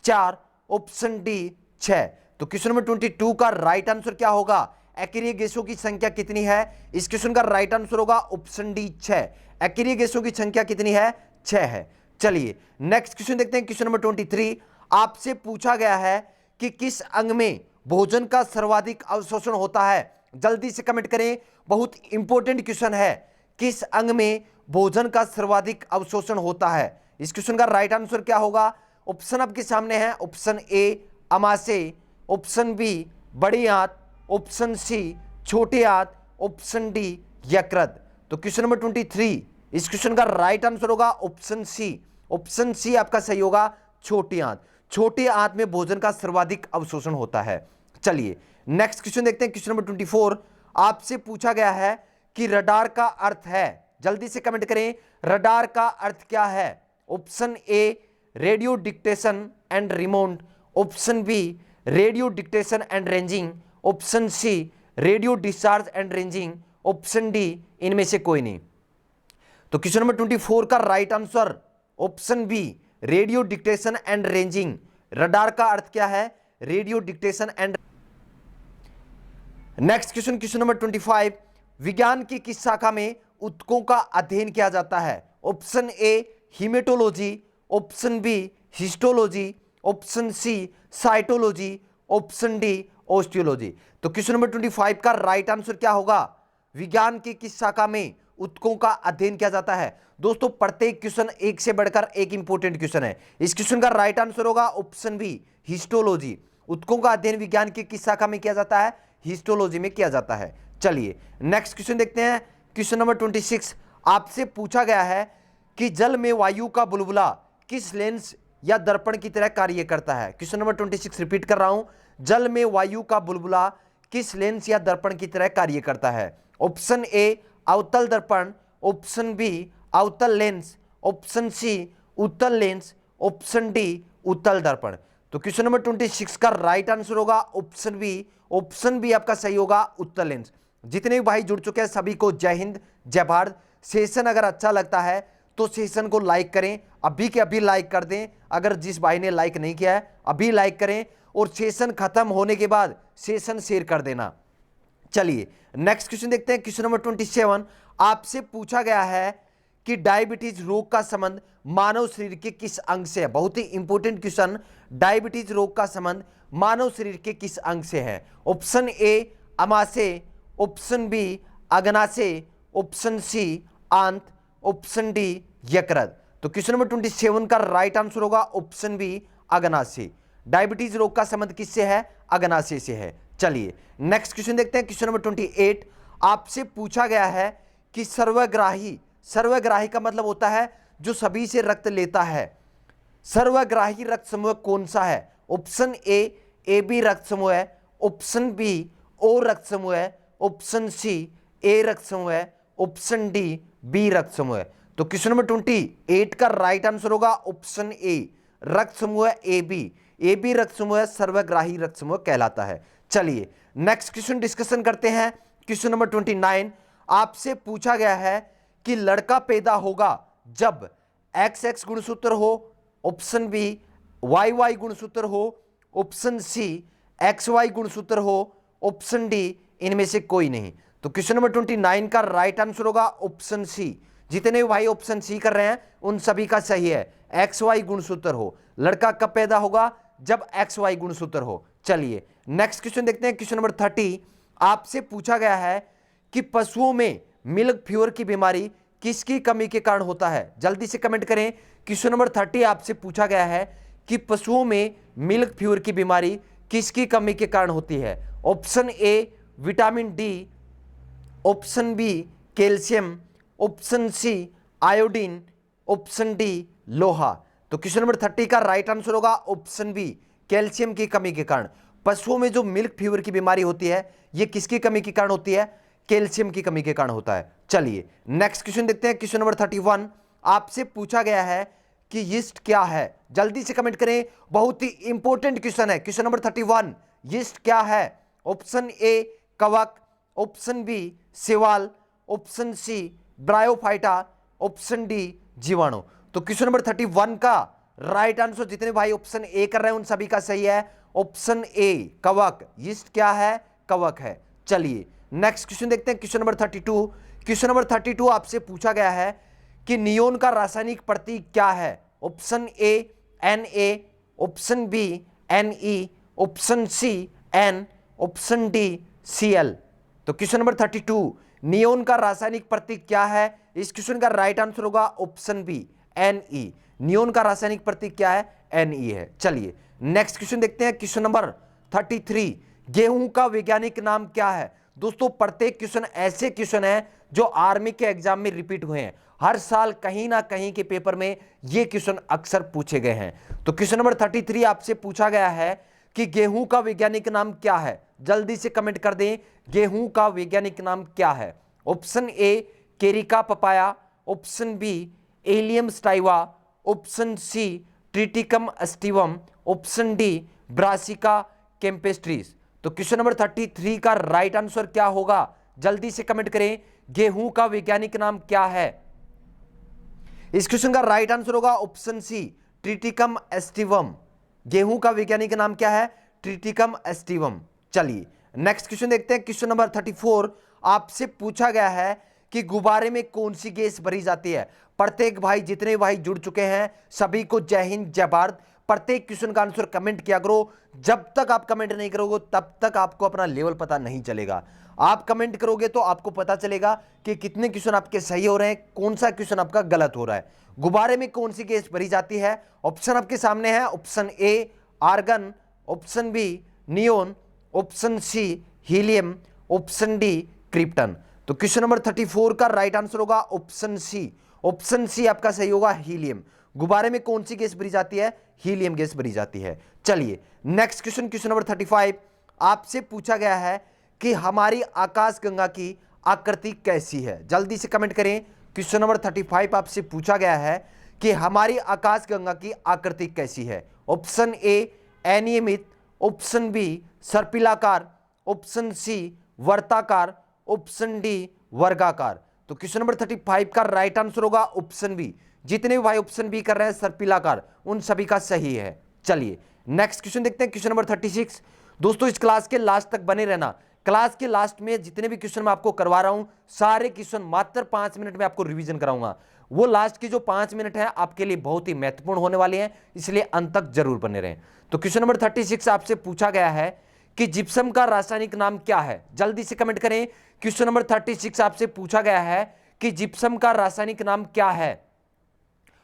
Speaker 1: 4, option D 6। तो क्वेश्चन नंबर 22 का राइट आंसर क्या होगा? एक्रिय गैसों की संख्या कितनी है? इस क्वेश्चन का राइट आंसर होगा ऑप्शन डी 6। एक्रिय गैसों की संख्या कितनी है? 6 है। चलिए नेक्स्ट क्वेश्चन देखते हैं। क्वेश्चन नंबर 23 आपसे पूछा गया है कि किस अंग में भोजन का सर्वाधिक अवशोषण होता है? जल्दी से कमेंट करें, बहुत इंपॉर्टेंट क्वेश्चन है। किस अंग में भोजन का सर्वाधिक अवशोषण होता है? इस क्वेश्चन का राइट आंसर क्या होगा? ऑप्शन आपके सामने है। ऑप्शन ए अमाशय, ऑप्शन बी बड़ी आंत, ऑप्शन सी छोटी आंत, ऑप्शन डी यकृत। तो क्वेश्चन नंबर 23 इस क्वेश्चन का राइट आंसर होगा ऑप्शन सी। ऑप्शन सी आपका सही होगा, छोटी आंत। छोटी आंत में भोजन का सर्वाधिक अवशोषण होता है। चलिए नेक्स्ट क्वेश्चन देखते हैं। क्वेश्चन नंबर 24 आपसे पूछा गया है कि रडार का अर्थ है। जल्दी से कमेंट करें, रडार का अर्थ क्या है? Option A radio dictation and remote, option B radio dictation and ranging, option C radio discharge and ranging, option D इनमें से कोई नहीं। तो क्वेश्चन नंबर 24 का right answer option B radio dictation and ranging. Radar का अर्थ क्या है? Radio dictation and. Next question, question number 25 विज्ञान की किस शाखा में ऊतकों का अध्ययन किया जाता है? Option A haematology, option B histology, option C cytology, option D osteology. तो क्वेश्चन नंबर 25 का राइट आंसर क्या होगा? विज्ञान की किस शाखा में ऊतकों का अध्ययन किया जाता है? दोस्तों प्रत्येक क्वेश्चन एक से बढ़कर एक इंपॉर्टेंट क्वेश्चन है। इस क्वेश्चन का राइट आंसर होगा ऑप्शन बी हिस्टोलॉजी। ऊतकों का अध्ययन विज्ञान की किस शाखा में किया जाता है? हिस्टोलॉजी में किया जाता है। चलिए नेक्स्ट क्वेश्चन देखते हैं। क्वेश्चन नंबर 26 आपसे पूछा गया है कि जल में वायु का बुलबुला किस लेंस या दर्पण की तरह कार्य करता है? क्वेश्चन नंबर 26 रिपीट कर रहा हूं, जल में वायु का बुलबुला किस लेंस या दर्पण की तरह कार्य करता है? ऑप्शन ए अवतल दर्पण, ऑप्शन बी अवतल लेंस, ऑप्शन सी उत्तल लेंस, ऑप्शन डी उत्तल दर्पण। तो क्वेश्चन नंबर 26 का राइट आंसर होगा ऑप्शन बी। ऑप्शन बी आपका सही होगा, उत्तल लेंस। जितने भी भाई जुड़ चुके हैं सभी को जय हिंद जय भारत। सेशन अगर अच्छा लगता है तो सेशन को लाइक करें, अभी के अभी लाइक कर दें। अगर जिस भाई ने लाइक नहीं किया है अभी लाइक करें, और सेशन खत्म होने के बाद सेशन शेयर कर देना। चलिए नेक्स्ट क्वेश्चन देखते हैं। क्वेश्चन नंबर 27 आपसे पूछा गया है कि डायबिटीज रोग का संबंध मानव शरीर के किस अंग से है? बहुत ही इंपॉर्टेंट क्वेश्चन। डायबिटीज रोग का संबंध मानव शरीर के किस अंग से है? ऑप्शन ए अमाशय, ऑप्शन बी अग्नाशय, ऑप्शन सी आंत, ऑप्शन डी यकृत। तो क्वेश्चन नंबर 27 का राइट आंसर होगा ऑप्शन बी अग्नाशय। डायबिटीज रोग का संबंध किससे है? अग्नाशय से है। चलिए नेक्स्ट क्वेश्चन देखते हैं। क्वेश्चन नंबर 28 आपसे पूछा गया है कि सर्वग्राही, सर्वग्राही का मतलब होता है जो सभी से रक्त लेता है। सर्वग्राही रक्त समूह कौन सा है? ऑप्शन ए बी रक्त समूह है, ऑप्शन बी ओ रक्त समूह है, ऑप्शन सी ए रक्त समूह है, ऑप्शन डी बी रक्त समूह है। तो क्वेश्चन नंबर 28 का राइट आंसर होगा ऑप्शन ए रक्त समूह ए बी रक्त समूह सर्वग्राही रक्त समूह कहलाता है। चलिए नेक्स्ट क्वेश्चन डिस्कशन करते हैं। क्वेश्चन नंबर 29 आपसे पूछा गया है कि लड़का पैदा होगा जब XX गुणसूत्र हो, ऑप्शन बी YY गुणसूत्र हो, ऑप्शन सी XY गुणसूत्र हो, ऑप्शन डी इनमें से कोई नहीं। तो क्वेश्चन नंबर 29 का राइट आंसर होगा ऑप्शन सी। जितने भाई ऑप्शन सी कर रहे हैं उन सभी का सही है, XY गुणसूत्र हो। लड़का कब पैदा होगा? जब XY गुणसूत्र हो। चलिए नेक्स्ट क्वेश्चन देखते हैं। क्वेश्चन नंबर 30 आपसे पूछा गया है कि पशुओं में मिल्क फीवर की बीमारी किसकी कमी के कारण होता है? जल्दी से कमेंट करें। क्वेश्चन नंबर 30 आपसे पूछा गया है कि पशुओं में मिल्क फीवर की बीमारी किसकी कमी के कारण होती है? Option A vitamin D, option B calcium, option C iodine, option D लोहा। तो क्वेश्चन नंबर 30 का राइट आंसर होगा ऑप्शन बी कैल्शियम की कमी के कारण। पशुओं में जो मिल्क फीवर की बीमारी होती है यह किसकी कमी के कारण होती है? कैल्शियम की कमी के कारण होता है। चलिए नेक्स्ट क्वेश्चन देखते हैं। क्वेश्चन नंबर 31 आपसे पूछा गया है कि यीस्ट क्या है? जल्दी से कमेंट करें, बहुत ही इंपॉर्टेंट क्वेश्चन है। क्वेश्चन नंबर 31 यीस्ट क्या है? ऑप्शन ए कवक, ऑप्शन बी शैवाल, option C bryophyta, option D जीवाणु। तो क्वेश्चन नंबर 31 का राइट आंसर जितने भाई ऑप्शन ए कर रहे हैं उन सभी का सही है, ऑप्शन ए कवक। यीस्ट क्या है? कवक है। चलिए नेक्स्ट क्वेश्चन देखते हैं, क्वेश्चन नंबर 32। क्वेश्चन नंबर 32 आपसे पूछा गया है कि नियोन का रासायनिक प्रतीक क्या है? Option A Na, option B Ne, option C N, option D Cl। तो क्वेश्चन नंबर 32 नियोन का रासायनिक प्रतीक क्या है? इस क्वेश्चन का राइट आंसर होगा ऑप्शन बी Ne। नियोन का रासायनिक प्रतीक क्या है? Ne है। चलिए नेक्स्ट क्वेश्चन देखते हैं, क्वेश्चन नंबर 33 गेहूं का वैज्ञानिक नाम क्या है? दोस्तों प्रत्येक क्वेश्चन ऐसे क्वेश्चन है जो आर्मी के एग्जाम में रिपीट हुए हैं, हर साल कहीं ना कहीं के पेपर में ये क्वेश्चन अक्सर पूछे गए हैं। तो क्वेश्चन नंबर 33 आपसे पूछा गया है कि गेहूं का वैज्ञानिक नाम क्या है? जल्दी से कमेंट कर दें, गेहूं का वैज्ञानिक नाम क्या है? Option A Carica papaya, option B Allium sativa, option C Triticum aestivum, option D Brassica campestris. तो क्वेश्चन नंबर 33 का राइट आंसर क्या होगा? जल्दी से कमेंट करें, गेहूं का वैज्ञानिक नाम क्या है? इस क्वेश्चन का राइट आंसर होगा ऑप्शन सी ट्रिटिकम एस्टिवम। गेहूं का वैज्ञानिक नाम क्या है? Triticum aestivum. चलिए नेक्स्ट क्वेश्चन देखते हैं, क्वेश्चन नंबर 34 आपसे पूछा गया है कि गुब्बारे में कौन सी गैस भरी जाती है? प्रत्येक भाई जितने भाई जुड़ चुके हैं सभी को जय हिंद जय भारत। प्रत्येक क्वेश्चन का आंसर कमेंट किया करो, जब तक आप कमेंट नहीं करोगे तब तक आपको अपना लेवल पता नहीं चलेगा। आप कमेंट करोगे तो आपको पता चलेगा कि कितने क्वेश्चन आपके सही हो रहे हैं, कौन सा क्वेश्चन आपका गलत हो रहा है। गुब्बारे में कौन सी गैस भरी जाती है? ऑप्शन आपके सामने है, option A argon, option B neon, option C helium, option D krypton. तो क्वेश्चन नंबर 34 का राइट आंसर होगा ऑप्शन सी। ऑप्शन सी आपका सही होगा, हीलियम। गुब्बारे में कौन सी गैस भरी जाती है? हीलियम गैस भरी जाती है। चलिए नेक्स्ट क्वेश्चन, क्वेश्चन नंबर 35 आपसे पूछा गया है कि हमारी आकाशगंगा की आकृति कैसी है? जल्दी से कमेंट करें, क्वेश्चन नंबर 35 आपसे पूछा गया है कि हमारी आकाशगंगा की आकृति कैसी है? ऑप्शन ए अनियमित, ऑप्शन बी सर्पिलाकार, ऑप्शन सी वर्ताकार, ऑप्शन डी वर्गाकार। तो क्वेश्चन नंबर 35 का राइट आंसर होगा ऑप्शन बी। जितने भी भाई ऑप्शन बी कर रहे हैं सर्पिलाकार, उन सभी का सही है। चलिए नेक्स्ट क्वेश्चन देखते हैं, क्वेश्चन नंबर 36। दोस्तों इस क्लास के लास्ट तक बने रहना। क्लास के लास्ट में जितने भी क्वेश्चन मैं आपको करवा रहा हूं सारे क्वेश्चन मात्र 5 मिनट में आपको रिवीजन कराऊंगा। वो लास्ट के जो 5 मिनट है आपके लिए बहुत ही महत्वपूर्ण होने वाले हैं, इसलिए अंत तक जरूर बने रहें। तो क्वेश्चन नंबर 36 आपसे पूछा गया है कि जिप्सम का रासायनिक नाम क्या है? जल्दी से कमेंट करें, क्वेश्चन नंबर 36 आपसे पूछा गया है कि जिप्सम का रासायनिक नाम क्या है?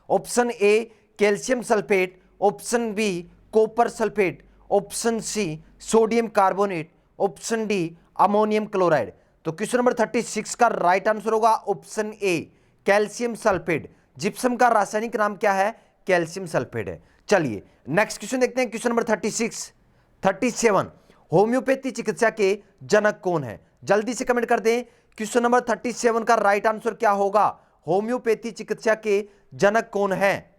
Speaker 1: Option A calcium sulphate, option B copper sulphate, option C sodium carbonate, option D ammonium chloride. तो क्वेश्चन नंबर 36 का राइट आंसर होगा option A calcium sulphate. Gypsum का रासायनिक नाम क्या है? कैल्शियम सल्फेट है। चलिए नेक्स्ट क्वेश्चन देखते हैं, क्वेश्चन नंबर 37 होम्योपैथी चिकित्सा के जनक कौन है? जल्दी से कमेंट कर दें, क्वेश्चन नंबर 37 का राइट आंसर क्या होगा? होम्योपैथी चिकित्सा के जनक कौन है?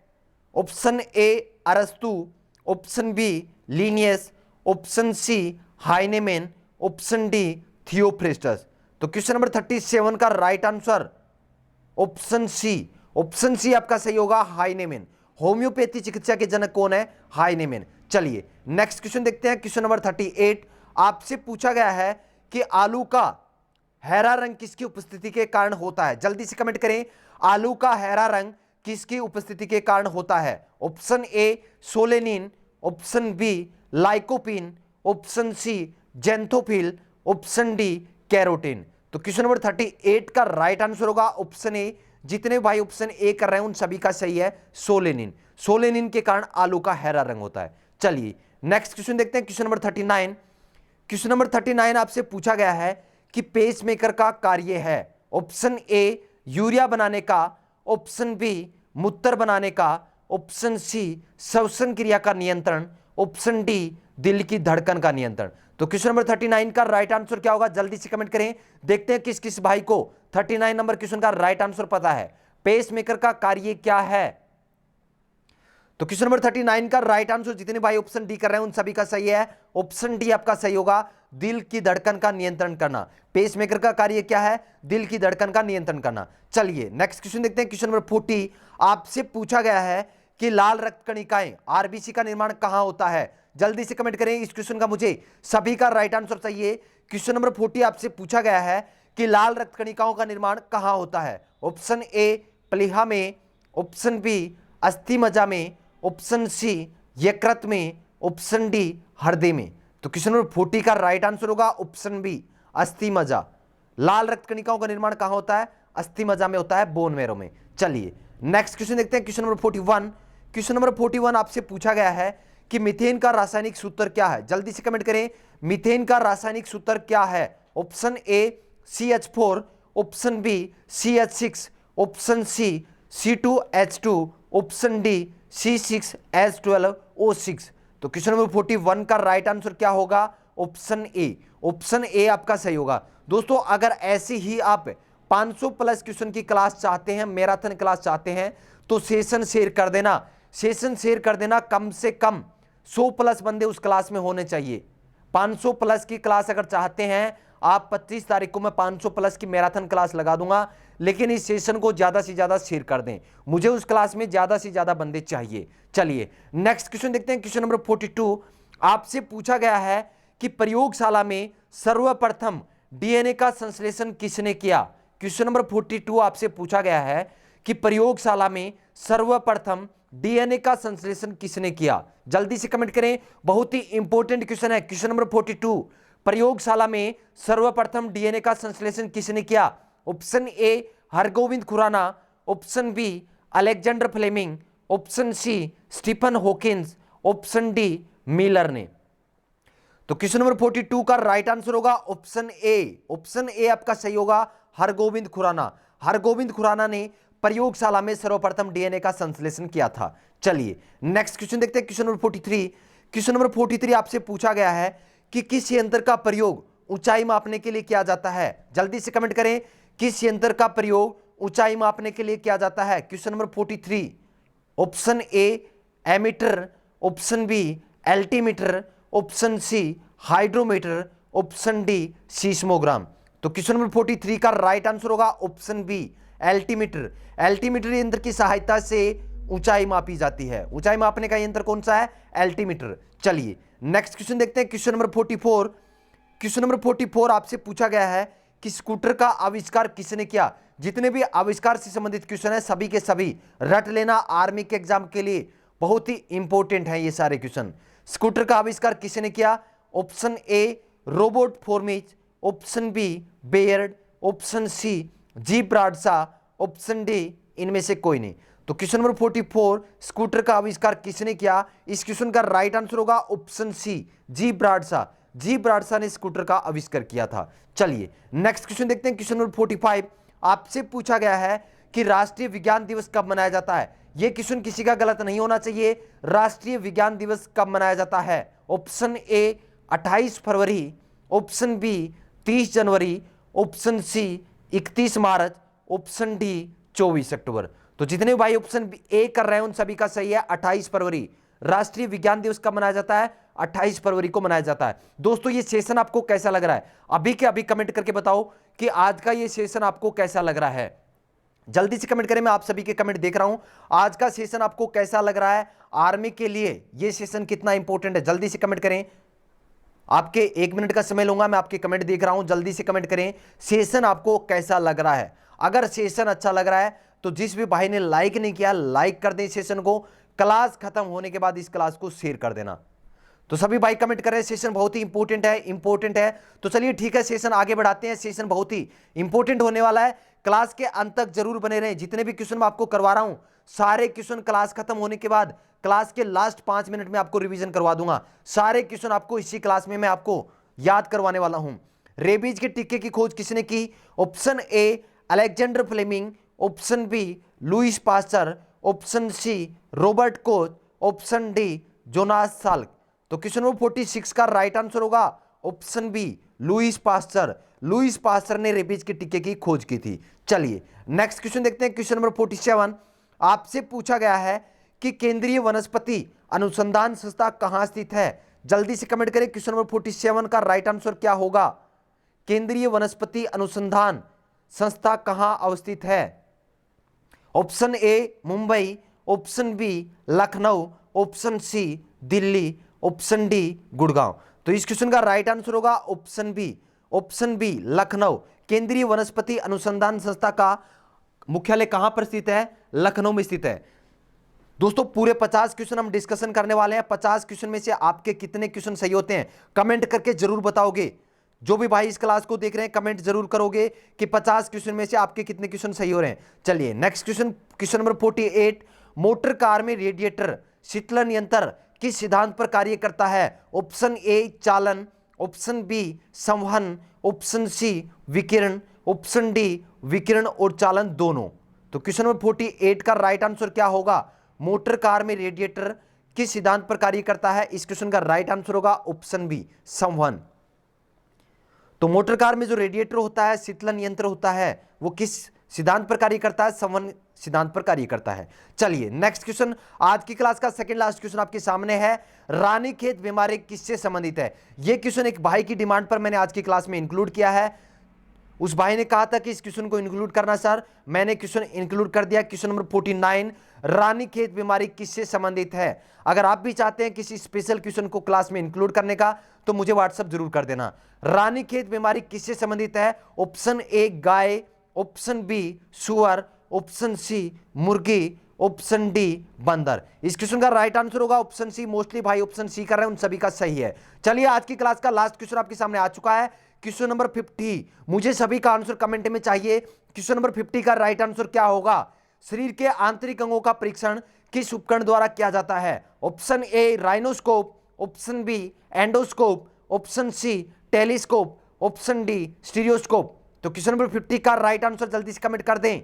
Speaker 1: ऑप्शन ए अरस्तु, option B Linnaeus, option C Heinemann, option D Theophrastus. तो क्वेश्चन नंबर 37 का right answer option C. Option C आपका सही होगा, हाइनेमैन। होम्योपैथी चिकित्सा के जनक कौन है? हाइनेमैन। चलिए नेक्स्ट क्वेश्चन देखते हैं, क्वेश्चन नंबर 38 आपसे पूछा गया है कि आलू का हरा रंग किसकी उपस्थिति के कारण होता है? जल्दी से कमेंट करें, आलू का हरा रंग किसकी उपस्थिति के कारण होता है? Option A solanine, option B lycopene, option C xanthophyll, option D carotene. तो क्वेश्चन नंबर 38 का राइट आंसर होगा ऑप्शन ए। जितने भाई ऑप्शन ए कर रहे हैं उन सभी का सही है, सोलेनिन। सोलेनिन के कारण आलू का हरा रंग होता है। चलिए नेक्स्ट क्वेश्चन देखते हैं, क्वेश्चन नंबर 39। क्वेश्चन नंबर 39 आपसे पूछा गया है कि पेसमेकर का कार्य है। ऑप्शन ए यूरिया बनाने का, ऑप्शन बी मूत्र बनाने का, ऑप्शन सी श्वसन क्रिया का नियंत्रण, ऑप्शन डी दिल की धड़कन का नियंत्रण। तो क्वेश्चन नंबर 39 का राइट आंसर क्या होगा? जल्दी से कमेंट करें, देखते हैं किस किस भाई को 39 नंबर क्वेश्चन का राइट आंसर पता है। पेसमेकर का कार्य क्या है? तो क्वेश्चन नंबर 39 का राइट आंसर जितने भाई ऑप्शन डी कर रहे हैं उन सभी का सही है, ऑप्शन डी आपका सही होगा। दिल की धड़कन का नियंत्रण करना। पेसमेकर का कार्य क्या है? दिल की धड़कन का नियंत्रण करना। चलिए नेक्स्ट क्वेश्चन देखते हैं। क्वेश्चन नंबर 40 आपसे पूछा गया है कि लाल रक्त कणिकाएं आरबीसी का निर्माण कहां होता है? जल्दी से कमेंट करें इस क्वेश्चन का, मुझे सभी का राइट आंसर चाहिए। क्वेश्चन नंबर 40 आपसे पूछा गया है कि लाल रक्त कणिकाओं का निर्माण कहां होता है? ऑप्शन ए प्लीहा में, ऑप्शन बी अस्थि मज्जा में, ऑप्शन सी यकृत में, ऑप्शन डी हृदय में। तो क्वेश्चन नंबर 40 का राइट आंसर होगा ऑप्शन बी अस्थि मज्जा। लाल रक्त कणिकाओं का निर्माण कहां होता है? अस्थि मज्जा में होता है, बोन मैरो में। चलिए नेक्स्ट क्वेश्चन देखते हैं। Question number 41। क्वेश्चन नंबर 41 आपसे पूछा गया है कि मीथेन का रासायनिक सूत्र क्या है? जल्दी से कमेंट करें, मीथेन का रासायनिक सूत्र क्या है? Option A CH4, option B CH6, option C C2H2, option D C6H12O6। तो क्वेश्चन नंबर 41 का राइट आंसर क्या होगा? Option A. ऑप्शन ए आपका सही होगा। दोस्तों अगर ऐसे ही आप 500 प्लस क्वेश्चन की क्लास चाहते हैं, मैराथन क्लास चाहते हैं, तो सेशन शेयर कर देना। सेशन शेयर कर देना, कम से कम 100 प्लस बंदे उस क्लास में होने चाहिए। 500 प्लस की क्लास अगर चाहते हैं आप, 25 तारीख को मैं 500 प्लस की मैराथन क्लास लगा दूंगा, लेकिन इस सेशन को ज्यादा से ज्यादा शेयर कर दें, मुझे उस क्लास में ज्यादा से ज्यादा बंदे चाहिए। चलिए नेक्स्ट क्वेश्चन देखते हैं। क्वेश्चन नंबर 42 आपसे पूछा गया है कि प्रयोगशाला में सर्वप्रथम डीएनए का संश्लेषण किसने किया? क्वेश्चन नंबर 42 आपसे पूछा गया है कि प्रयोगशाला में सर्वप्रथम डीएनए का संश्लेषण किसने किया? जल्दी से कमेंट करें, बहुत ही इंपॉर्टेंट क्वेश्चन है। क्वेश्चन नंबर 42 प्रयोगशाला में सर्वप्रथम डीएनए का संश्लेषण किसने किया? Option A Hargobind Khorana, option B Alexander Fleming, option C Stephen Hawkins, option D Miller ने। तो क्वेश्चन नंबर 42 का राइट आंसर होगा ऑप्शन ए। ऑप्शन ए आपका सही होगा, हरगोविंद खुराना। हरगोविंद खुराना ने प्रयोगशाला में सर्वप्रथम डीएनए का संश्लेषण किया था। चलिए नेक्स्ट क्वेश्चन देखते हैं। Question number 43। क्वेश्चन नंबर 43 आपसे पूछा गया है कि किस यंत्र का प्रयोग ऊंचाई मापने के लिए किया जाता है? जल्दी से कमेंट करें, किस यंत्र का प्रयोग ऊंचाई मापने के लिए किया जाता है? Question number 43 option A ammeter, option B altimeter, option C hydrometer, option D seismogram. तो क्वेश्चन नंबर 43 का राइट आंसर होगा ऑप्शन बी एल्टीमीटर। एल्टीमीटर यंत्र की सहायता से ऊंचाई मापी जाती है। ऊंचाई मापने का यंत्र कौन सा है? एल्टीमीटर। चलिए नेक्स्ट क्वेश्चन देखते हैं। Question number 44। क्वेश्चन नंबर 44 आपसे पूछा गया है कि स्कूटर का आविष्कार किसने किया? जितने भी आविष्कार से संबंधित क्वेश्चन है सभी के सभी रट लेना, आर्मी के एग्जाम के लिए बहुत ही इंपॉर्टेंट है ये सारे क्वेश्चन। स्कूटर का आविष्कार किसने किया? ऑप्शन ए रोबोट फॉर्मिज, option B Baird, option C G Bradshaw, option D इनमें से कोई नहीं। तो क्वेश्चन नंबर 44 स्कूटर का आविष्कार किसने किया? इस क्वेश्चन का राइट आंसर होगा ऑप्शन सी जी ब्राडशा। जी ब्राडशा ने स्कूटर का आविष्कार किया था। चलिए नेक्स्ट क्वेश्चन देखते हैं। क्वेश्चन नंबर 45 आपसे पूछा गया है कि राष्ट्रीय विज्ञान दिवस कब मनाया जाता है? यह क्वेश्चन किसी का गलत नहीं होना चाहिए। राष्ट्रीय विज्ञान दिवस कब मनाया जाता है? ऑप्शन ए 28 फरवरी, ऑप्शन बी 30 जनवरी, ऑप्शन सी 31 मार्च, ऑप्शन डी 24 अक्टूबर। तो जितने भाई ऑप्शन ए कर रहे हैं उन सभी का सही है, 28 फरवरी। राष्ट्रीय विज्ञान दिवस कब मनाया जाता है? 28 फरवरी को मनाया जाता है। दोस्तों ये सेशन आपको कैसा लग रहा है? अभी के अभी कमेंट करके बताओ कि आज का ये सेशन आपको कैसा लग रहा है। जल्दी से कमेंट करें, मैं आप सभी के कमेंट देख रहा हूं। आज का सेशन आपको कैसा लग रहा है? आर्मी के लिए ये सेशन कितना इंपॉर्टेंट है? जल्दी से कमेंट करें। आपके 1 मिनट का समय लूंगा, मैं आपके कमेंट देख रहा हूं। जल्दी से कमेंट करें, सेशन आपको कैसा लग रहा है? अगर सेशन अच्छा लग रहा है तो जिस भी भाई ने लाइक नहीं किया लाइक कर दें सेशन को। क्लास खत्म होने के बाद इस क्लास को शेयर कर देना। तो सभी भाई कमेंट कर रहे हैं सेशन बहुत ही इंपॉर्टेंट है। तो चलिए ठीक है, सेशन आगे बढ़ाते हैं। सेशन बहुत ही इंपॉर्टेंट होने वाला है। क्लास के अंत तक जरूर बने रहें। जितने भी क्वेश्चन मैं आपको करवा रहा हूं सारे क्वेश्चन क्लास खत्म होने के बाद क्लास के लास्ट 5 मिनट में आपको रिवीजन करवा दूंगा। सारे क्वेश्चन आपको इसी क्लास में मैं आपको याद करवाने वाला हूं। रेबीज के टीके की खोज किसने की? Option A Alexander Fleming, option B Louis Pasteur, option C Robert Koch, option D Jonas Salk. तो क्वेश्चन नंबर 46 का राइट आंसर होगा option B Louis Pasteur. Louis Pasteur ने रेबीज के टीके की खोज की थी। चलिए नेक्स्ट क्वेश्चन देखते हैं। क्वेश्चन नंबर 47 आपसे पूछा गया है कि केंद्रीय वनस्पति अनुसंधान संस्था कहां स्थित है? जल्दी से कमेंट करें। क्वेश्चन नंबर 47 का राइट आंसर क्या होगा? केंद्रीय वनस्पति अनुसंधान संस्था कहां अवस्थित है? Option A Mumbai, option B Lucknow, option C Delhi, option D Gurgaon. तो इस क्वेश्चन का राइट आंसर होगा option B, option B Lucknow. केंद्रीय वनस्पति अनुसंधान संस्था का मुख्यालय कहां पर स्थित है? लखनऊ में स्थित है। दोस्तों पूरे 50 क्वेश्चन हम डिस्कशन करने वाले हैं। 50 क्वेश्चन में से आपके कितने क्वेश्चन सही होते हैं कमेंट करके जरूर बताओगे। जो भी भाई इस क्लास को देख रहे हैं कमेंट जरूर करोगे कि 50 क्वेश्चन में से आपके कितने क्वेश्चन सही हो रहे हैं। चलिए next question, question number 48। Motor car में रेडिएटर शीतलन यंत्र किस सिद्धांत पर कार्य करता है? ऑप्शन ए चालन, ऑप्शन बी संवहन, ऑप्शन सी विकिरण, ऑप्शन डी विकिरण और चालन दोनों। तो क्वेश्चन नंबर 48 का राइट आंसर क्या होगा? मोटर कार में रेडिएटर किस सिद्धांत पर कार्य करता है? इस क्वेश्चन का राइट आंसर होगा ऑप्शन बी संवहन। तो मोटर कार में जो रेडिएटर होता है, शीतलन यंत्र होता है, वो किस सिद्धांत पर कार्य करता है? संवहन सिद्धांत पर कार्य करता है। चलिए नेक्स्ट क्वेश्चन, आज की क्लास का सेकंड लास्ट क्वेश्चन आपके सामने है। रानीखेत बीमारी किससे संबंधित है? यह क्वेश्चन एक भाई की डिमांड पर मैंने आज की क्लास में इंक्लूड किया है। उस भाई ने कहा था कि इस क्वेश्चन को इंक्लूड करना सर, मैंने क्वेश्चन इंक्लूड कर दिया। क्वेश्चन नंबर 49, रानीखेत बीमारी किससे संबंधित है? अगर आप भी चाहते हैं किसी स्पेशल क्वेश्चन को क्लास में इंक्लूड करने का तो मुझे व्हाट्सएप जरूर कर देना। रानीखेत बीमारी किससे संबंधित है? ऑप्शन ए गाय, ऑप्शन बी सुअर, ऑप्शन सी मुर्गी, ऑप्शन डी बंदर। इस क्वेश्चन का राइट आंसर होगा ऑप्शन सी। मोस्टली भाई ऑप्शन सी कर रहे हैं, उन सभी का सही है। चलिए आज की क्लास का लास्ट क्वेश्चन आपके सामने आ चुका है, क्वेश्चन नंबर 50। मुझे सभी का आंसर कमेंट में चाहिए। क्वेश्चन नंबर 50 का राइट आंसर क्या होगा? शरीर के आंतरिक अंगों का परीक्षण किस उपकरण द्वारा किया जाता है? Option A rhinoscope, option B endoscope, option C telescope, option D stereoscope. तो क्वेश्चन नंबर 50 का राइट आंसर जल्दी से कमेंट कर दें।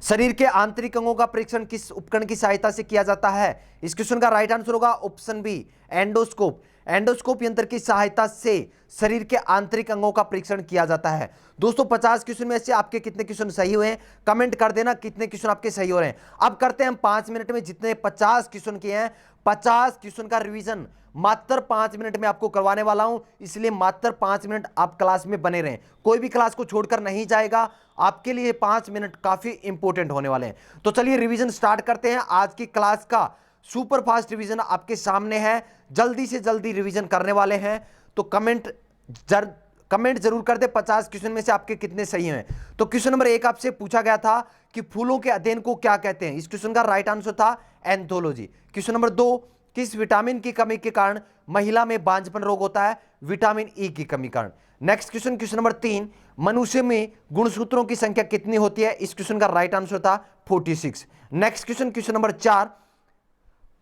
Speaker 1: शरीर के आंतरिक अंगों का परीक्षण किस उपकरण की सहायता से किया जाता है? इस क्वेश्चन का राइट आंसर होगा ऑप्शन बी एंडोस्कोप। एंडोस्कोप यंत्र की सहायता से शरीर के आंतरिक अंगों का परीक्षण किया जाता है। दोस्तों 50 क्वेश्चन में से आपके कितने क्वेश्चन सही हुए हैं कमेंट कर देना, कितने क्वेश्चन आपके सही हो रहे हैं। अब करते हैं हम 5 मिनट में जितने 50 क्वेश्चन किए हैं 50 क्वेश्चन का रिवीजन मात्र 5 मिनट में आपको करवाने वाला हूं, इसलिए मात्र 5 मिनट आप क्लास में बने रहें। कोई भी क्लास को छोड़कर नहीं जाएगा, आपके लिए 5 मिनट काफी इंपॉर्टेंट होने वाले हैं। तो चलिए रिवीजन स्टार्ट करते हैं। आज की क्लास का सुपर फास्ट रिवीजन आपके सामने है, जल्दी से जल्दी रिवीजन करने वाले हैं। तो कमेंट जरूर कर दे 50 क्वेश्चन में से आपके कितने सही हैं। तो क्वेश्चन नंबर 1 आपसे पूछा गया था कि फूलों के अध्ययन को क्या कहते हैं? इस क्वेश्चन का राइट आंसर था एंथोलॉजी। क्वेश्चन नंबर 2, किस विटामिन की कमी के कारण महिला में बांझपन रोग होता है? विटामिन ई की कमी कारण। नेक्स्ट क्वेश्चन, क्वेश्चन नंबर 3, मनुष्य में गुणसूत्रों की संख्या कितनी होती है? इस क्वेश्चन का राइट आंसर था 46। नेक्स्ट क्वेश्चन, क्वेश्चन नंबर 4,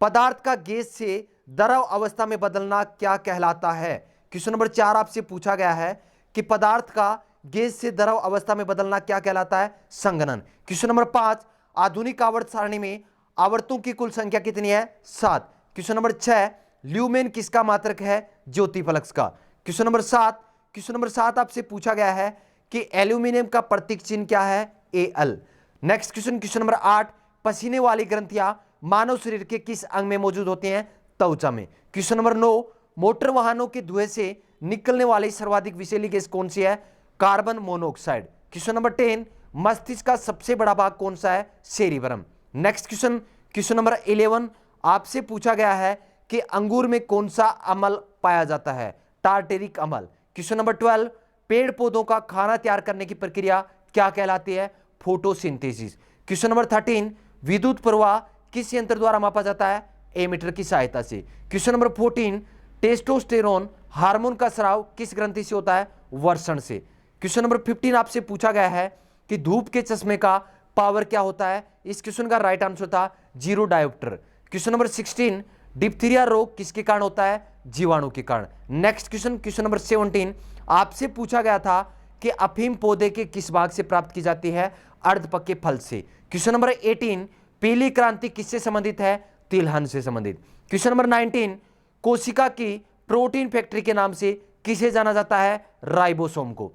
Speaker 1: पदार्थ का गैस से द्रव अवस्था में बदलना क्या कहलाता है? क्वेश्चन नंबर 4 आपसे पूछा गया है कि पदार्थ का गैस से द्रव अवस्था में बदलना क्या कहलाता है? संघनन। क्वेश्चन नंबर 5, आधुनिक आवर्त सारणी में आवर्तों की कुल संख्या कितनी है? 7। क्वेश्चन नंबर 6, ल्यूमेन किसका मात्रक है? ज्योति फ्लक्स का। क्वेश्चन नंबर 7 आपसे पूछा गया है कि एल्यूमिनियम का प्रतीक चिन्ह क्या है? Al। Next question, question number 8, पसीने वाली ग्रंथियां मानव शरीर के किस अंग में मौजूद होती हैं? त्वचा में। क्वेश्चन नंबर 9, मोटर वाहनों के धुएं से निकलने वाली सर्वाधिक विषैली गैस कौन सी है? Carbon monoxide. क्वेश्चन नंबर 10, मस्तिष्क का सबसे बड़ा भाग कौन सा है? Cerebrum. Next question, question number 11 आपसे पूछा गया है कि अंगूर में कौन सा अम्ल पाया जाता है? टार्टेरिक अम्ल। क्वेश्चन नंबर 12, पेड़ पौधों का खाना तैयार करने की प्रक्रिया क्या कहलाती है? फोटोसिंथेसिस। क्वेश्चन नंबर 13, विद्युत प्रवाह किस यंत्र द्वारा मापा जाता है? एमीटर की सहायता से। क्वेश्चन नंबर 14, टेस्टोस्टेरोन हार्मोन का स्राव किस ग्रंथि से होता है? वर्षण से। क्वेश्चन नंबर 15 आपसे पूछा गया है कि धूप के चश्मे का पावर क्या होता है? इस क्वेश्चन का राइट आंसर था 0 डायोप्टर। क्वेश्चन नंबर 16, डिप्थीरिया रोग किसके कारण होता है? जीवाणु के कारण। नेक्स्ट क्वेश्चन, क्वेश्चन नंबर 17 आपसे पूछा गया था कि अफीम पौधे के किस भाग से प्राप्त की जाती है? अर्धपके फल से। क्वेश्चन नंबर 18, पीली क्रांति किससे संबंधित है? तिलहन से संबंधित। क्वेश्चन नंबर 19, कोशिका की प्रोटीन फैक्ट्री के नाम से किसे जाना जाता है? राइबोसोम को।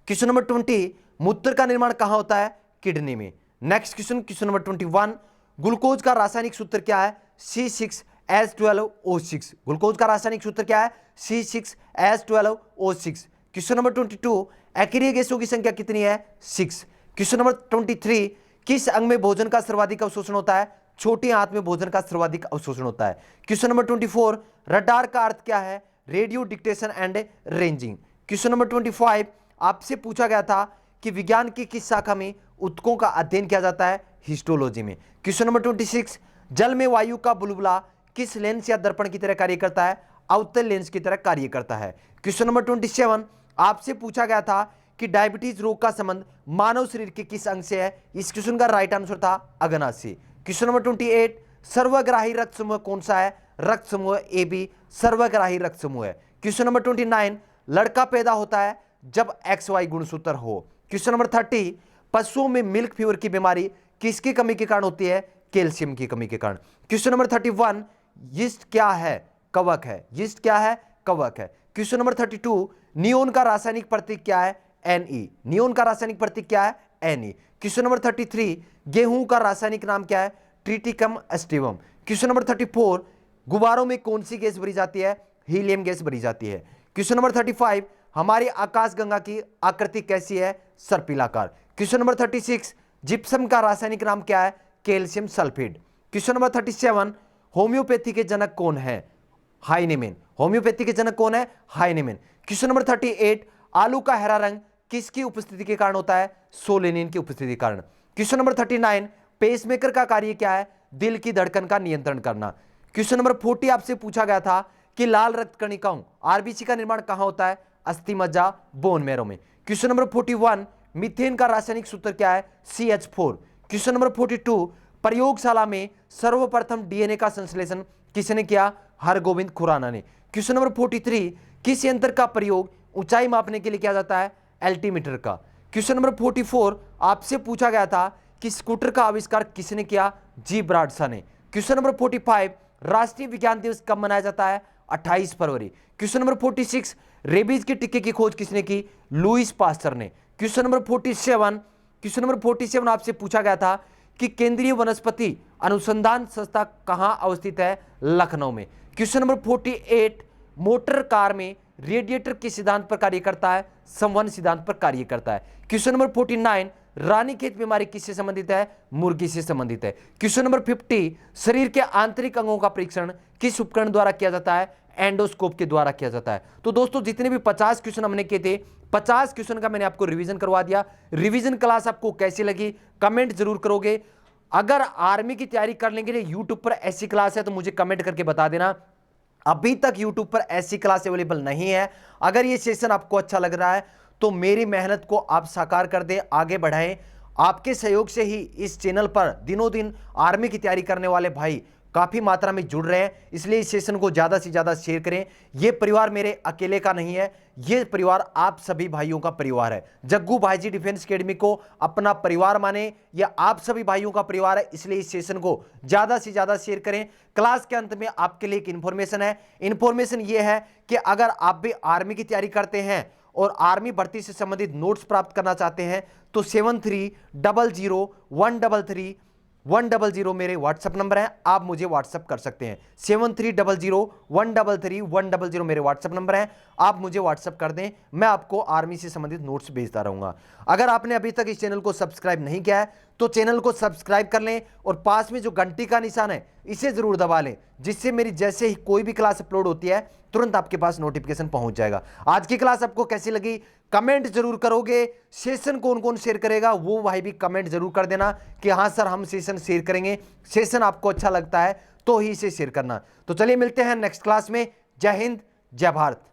Speaker 1: क्वेश्चन नंबर 20, मूत्र का निर्माण कहां होता है? किडनी में। Next question, question number 21, glucose का रासायनिक सूत्र क्या है? C6 H12O6। ग्लूकोज का रासायनिक सूत्र क्या है? C6H12O6। क्वेश्चन नंबर 22, अकेरिय गैसों की संख्या कितनी है? 6। क्वेश्चन नंबर 23, किस अंग में भोजन का सर्वाधिक अवशोषण होता है? छोटी आंत में भोजन का सर्वाधिक अवशोषण होता है। क्वेश्चन नंबर 24, रडार का अर्थ क्या है? Radio detection and ranging. Question number 25, आपसे पूछा गया था कि विज्ञान की किस शाखा में ऊतकों का अध्ययन किया जाता है? हिस्टोलॉजी में। क्वेश्चन नंबर 26, जल में वायु का बुलबुला किस लेंस या दर्पण की तरह कार्य करता है? अवतल लेंस की तरह कार्य करता है। क्वेश्चन नंबर 27, आपसे पूछा गया था कि डायबिटीज रोग का संबंध मानव शरीर के किस अंग से है? इस क्वेश्चन का राइट आंसर था अग्नाशय से। क्वेश्चन नंबर 28, सर्वग्राही रक्त समूह कौन सा है? रक्त समूह ए बी सर्वग्राही रक्त समूह है। क्वेश्चन नंबर 29, लड़का पैदा होता है जब XY गुणसूत्र हो। क्वेश्चन नंबर 30, पशुओं में मिल्क फीवर की बीमारी किसकी कमी के कारण होती है? कैल्शियम की कमी के कारण। क्वेश्चन नंबर 31, यीस्ट क्या है? कवक है। यीस्ट क्या है? कवक है। क्वेश्चन नंबर 32, नियोन का रासायनिक प्रतीक क्या है? Ne। नियोन का रासायनिक प्रतीक क्या है? Ne। क्वेश्चन नंबर 33, गेहूं का रासायनिक नाम क्या है? Triticum aestivum. क्वेश्चन नंबर 34, गुब्बारों में कौन सी गैस भरी जाती है? हीलियम गैस भरी जाती है। क्वेश्चन नंबर 35, हमारी आकाशगंगा की आकृति कैसी है? सर्पिलाकार। क्वेश्चन नंबर 36, जिप्सम का रासायनिक नाम क्या है? Calcium sulphate. Question number 37, homeopathy के जनक कौन है? हाइनेमैन। होम्योपैथी के जनक कौन है? हाइनेमैन। क्वेश्चन नंबर 38, आलू का हरा रंग किसकी उपस्थिति के कारण होता है? सोलेनिन की उपस्थिति के कारण। क्वेश्चन नंबर 39, पेसमेकर का कार्य क्या है? दिल की धड़कन का नियंत्रण करना। क्वेश्चन नंबर 40, आपसे पूछा गया था कि लाल रक्त कणिकाओं आरबीसी का निर्माण कहां होता है? अस्थि मज्जा बोन मैरो में। क्वेश्चन नंबर 41, मीथेन का रासायनिक सूत्र क्या है? CH4। क्वेश्चन नंबर 42, प्रयोगशाला में सर्वप्रथम डीएनए का संश्लेषण किसने किया? हरगोविंद खुराना ने। क्वेश्चन नंबर 43, किस यंत्र का प्रयोग ऊंचाई मापने के लिए किया जाता है? एल्टीमीटर का। क्वेश्चन नंबर 44, आपसे पूछा गया था कि स्कूटर का आविष्कार किसने किया? जी ब्राडशा ने। क्वेश्चन नंबर 45, राष्ट्रीय विज्ञान दिवस कब मनाया जाता है? 28 फरवरी। क्वेश्चन नंबर 46, रेबीज के टीके की खोज किसने की? लुईस पास्चर ने। क्वेश्चन नंबर 47 आपसे पूछा गया था कि केंद्रीय वनस्पति अनुसंधान संस्था कहां अवस्थित है? लखनऊ में। क्वेश्चन नंबर 48, मोटर कार में रेडिएटर किस सिद्धांत पर कार्य करता है? संवहन सिद्धांत पर कार्य करता है। क्वेश्चन नंबर 49, रानीखेत बीमारी किससे संबंधित है? मुर्गी से संबंधित है। क्वेश्चन नंबर 50, शरीर के आंतरिक अंगों का परीक्षण किस उपकरण द्वारा किया जाता है? एंडोस्कोप के द्वारा किया जाता है। तो दोस्तों, जितने भी 50 क्वेश्चन हमने किए थे, 50 क्वेश्चन का मैंने आपको रिवीजन करवा दिया। रिवीजन क्लास आपको कैसी लगी कमेंट जरूर करोगे। अगर आर्मी की तैयारी करने के लिए यूट्यूब पर ऐसी क्लास है तो मुझे कमेंट करके बता देना। अभी तक यूट्यूब पर ऐसी क्लास अवेलेबल नहीं है। अगर ये सेशन आपको अच्छा लग रहा है तो मेरी मेहनत को आप साकार कर दें, आगे बढ़ाएं। आपके सहयोग से ही इस चैनल पर दिनों दिन आर्मी की तैयारी करने वाले भाई काफी मात्रा में जुड़ रहे हैं, इसलिए इस सेशन को ज्यादा से ज्यादा शेयर करें। यह परिवार मेरे अकेले का नहीं है, यह परिवार आप सभी भाइयों का परिवार है। जग्गू भाईजी डिफेंस एकेडमी को अपना परिवार माने, यह आप सभी भाइयों का परिवार है, इसलिए इस सेशन को ज्यादा से ज्यादा शेयर करें। क्लास के अंत में आपके लिए एक इंफॉर्मेशन है। इंफॉर्मेशन यह है कि अगर आप भी आर्मी की तैयारी करते हैं और आर्मी भर्ती से संबंधित नोट्स प्राप्त करना चाहते हैं तो 7300133100 मेरे व्हाट्सएप नंबर है, आप मुझे व्हाट्सएप कर सकते हैं। 7300133100 मेरे व्हाट्सएप नंबर है, आप मुझे व्हाट्सएप कर दें, मैं आपको आर्मी से संबंधित नोट्स भेजता रहूंगा। अगर आपने अभी तक इस चैनल को सब्सक्राइब नहीं किया है तो चैनल को सब्सक्राइब कर लें और पास में जो घंटी का निशान है इसे जरूर दबा लें, जिससे मेरी जैसे ही कोई भी क्लास अपलोड होती है तुरंत आपके पास नोटिफिकेशन पहुंच जाएगा। आज की क्लास आपको कैसी लगी कमेंट जरूर करोगे। सेशन कौन कौन शेयर करेगा वो भाई भी कमेंट जरूर कर देना कि हाँ सर हम सेशन शेयर करेंगे। सेशन आपको अच्छा लगता है तो ही इसे शेयर करना। तो चलिए मिलते हैं नेक्स्ट क्लास में। जय हिंद, जय भारत।